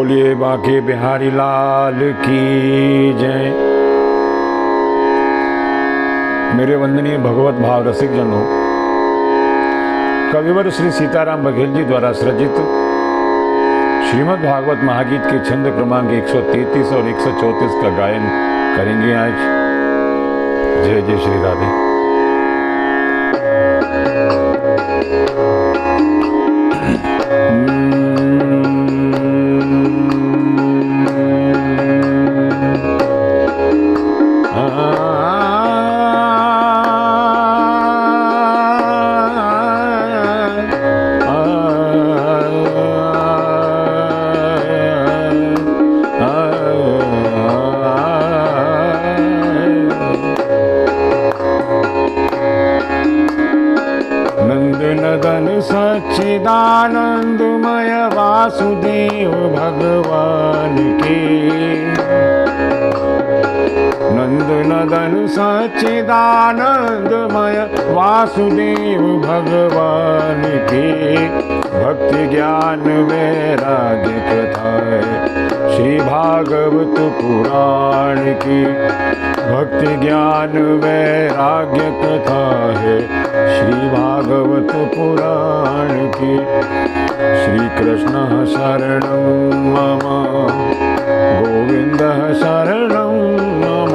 बोलिए बांके बिहारी लाल की जय। मेरे वंदनीय भगवत भाव रसिक जनों, कविवर श्री सीताराम बघेल जी द्वारा सृजित श्रीमद् भागवत महागीत के छंद क्रमांक 133 और 134 का गायन करेंगे आज। जय जय श्री राधे। नंदन सच्चिदानंदमय वासुदेव भगवान के, नंदन सच्चिदानंदमय वासुदेव भगवान के। भक्ति ज्ञान वैराग्य कथा है श्री भागवत पुराण की। भक्ति ज्ञान वैराग्य कथा है श्री भागवत पुराण की। श्री कृष्ण शरणं मम, गोविंद शरणं मम।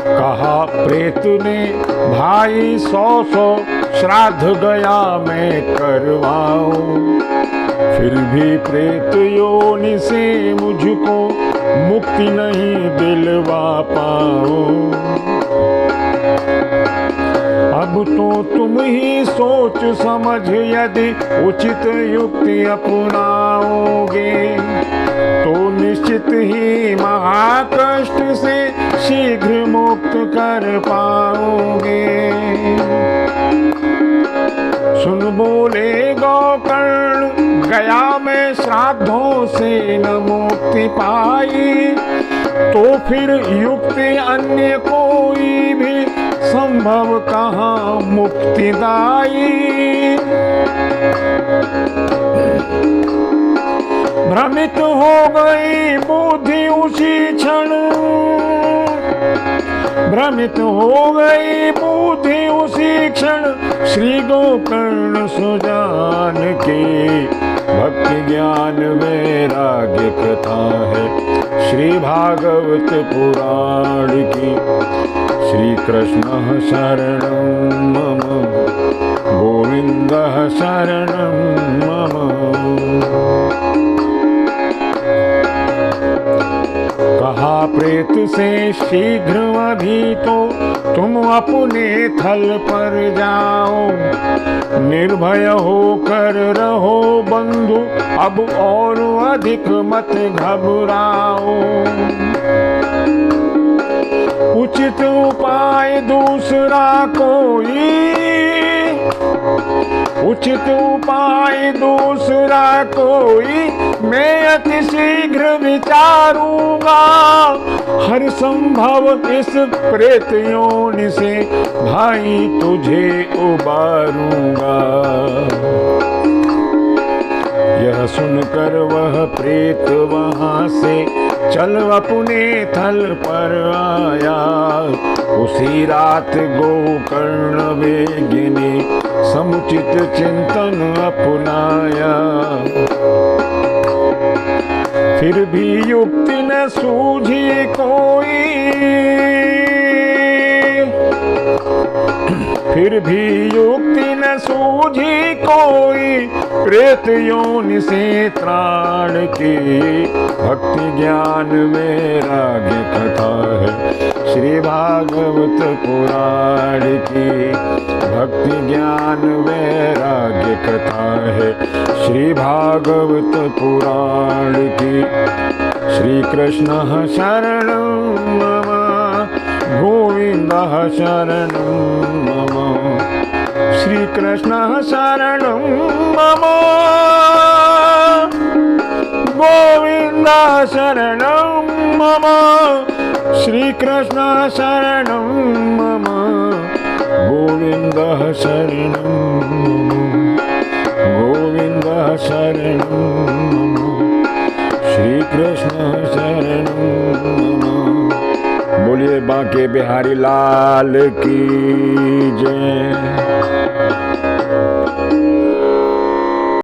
कहा प्रेत ने भाई 100 श्राद्ध गया मैं करवाऊं, फिर भी प्रेत योनि से मुझको मुक्ति नहीं दिलवा पाऊं। अब तो तुम ही सोच समझ यदि उचित युक्ति अपनाओगे, तो निश्चित ही महाकष्ट से शीघ्र मुक्त कर पाओगे। सुन बोले गोकर्ण, गया मैं श्राद्धों से न मुक्ति पाई, तो फिर युक्ति अन्य कोई भी संभव कहाँ मुक्तिदायी। भ्रमित हो गई बुद्धि उसी क्षण, भ्रमित हो गई बुद्धि उसी क्षण, श्री गोकर्ण सुजान की। भक्ति ज्ञान वैराग्य कथा है श्री भागवत पुराण की। श्री कृष्ण शरणं मम, गोविंद शरणं मम। कहा प्रेत से शीघ्र अभी तो तुम अपने थल पर जाओ, निर्भय होकर रहो बंधु, अब और अधिक मत घबराओ। उचित उपाय दूसरा कोई, उचित उपाय दूसरा कोई मैं अति शीघ्र विचारूंगा। हर संभव इस प्रेत योनि से भाई तुझे उबारूंगा। यह सुनकर वह प्रेत वहां से चल अपने थल पर आया। उसी रात गोकर्ण वेगिनी समुचित चिंतन अपनाया। फिर भी युक्ति न सूझी कोई, फिर भी युक्ति न सूझी कोई, प्रेत योनि से त्राण की। भक्ति ज्ञान वैराग्य कथा है श्री भागवत पुराण की। भक्ति ज्ञान वैराग्य कथा है श्री भागवत पुराण की। श्री कृष्ण शरणं मम, गोविंद शरणं मम। श्री कृष्ण शरणं मम, गोविंद शरणं मम। श्री कृष्ण शरणं मम, गोविंद शरणं गोविंद शरणं श्री कृष्ण शरणं। बोलिए बांके बिहारी लाल की जय।